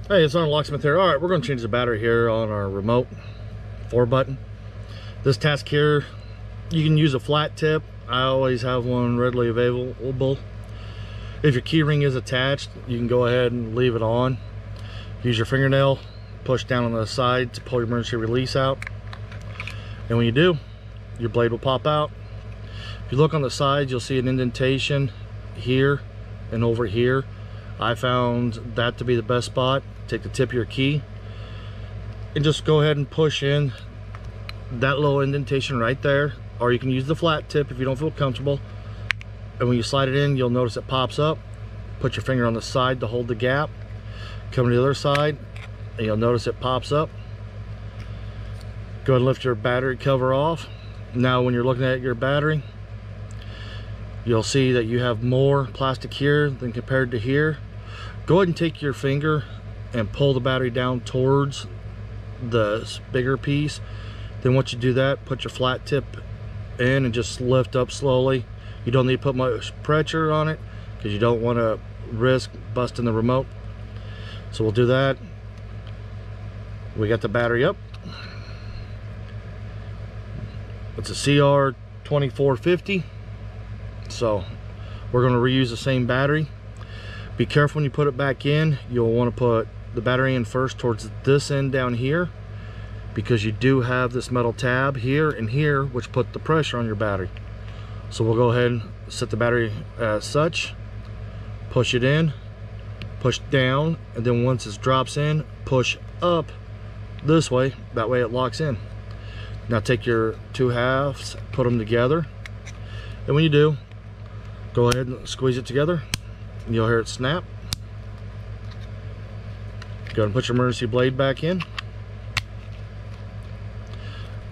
Hey, it's SgtLocksmith here. Alright, we're going to change the battery here on our remote 4-button. This task here, you can use a flat tip. I always have one readily available. If your key ring is attached, you can go ahead and leave it on. Use your fingernail, push down on the side to pull your emergency release out. And when you do, your blade will pop out. If you look on the side, you'll see an indentation here and over here. I found that to be the best spot. Take the tip of your key and just go ahead and push in that little indentation right there, or you can use the flat tip if you don't feel comfortable. And when you slide it in, you'll notice it pops up. Put your finger on the side to hold the gap. Come to the other side and you'll notice it pops up. Go ahead and lift your battery cover off. Now when you're looking at your battery, you'll see that you have more plastic here than compared to here. Go ahead and take your finger and pull the battery down towards the bigger piece. Then once you do that, put your flat tip in and just lift up slowly. You don't need to put much pressure on it because you don't want to risk busting the remote. So we'll do that. We got the battery up. It's a CR2450. So we're going to reuse the same battery. Be careful when you put it back in. You'll want to put the battery in first towards this end down here, because you do have this metal tab here and here which put the pressure on your battery. So we'll go ahead and set the battery as such, push it in, push down, and then once it drops in, push up this way. That way it locks in. Now take your two halves, put them together, and when you do, go ahead and squeeze it together and you'll hear it snap. Go ahead and put your emergency blade back in.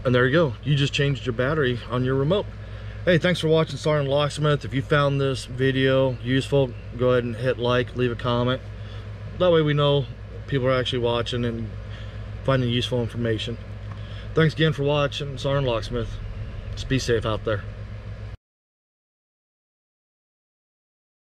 And there you go. You just changed your battery on your remote. Hey, thanks for watching SgtLocksmith. If you found this video useful, go ahead and hit like, leave a comment. That way we know people are actually watching and finding useful information. Thanks again for watching SgtLocksmith. Just be safe out there.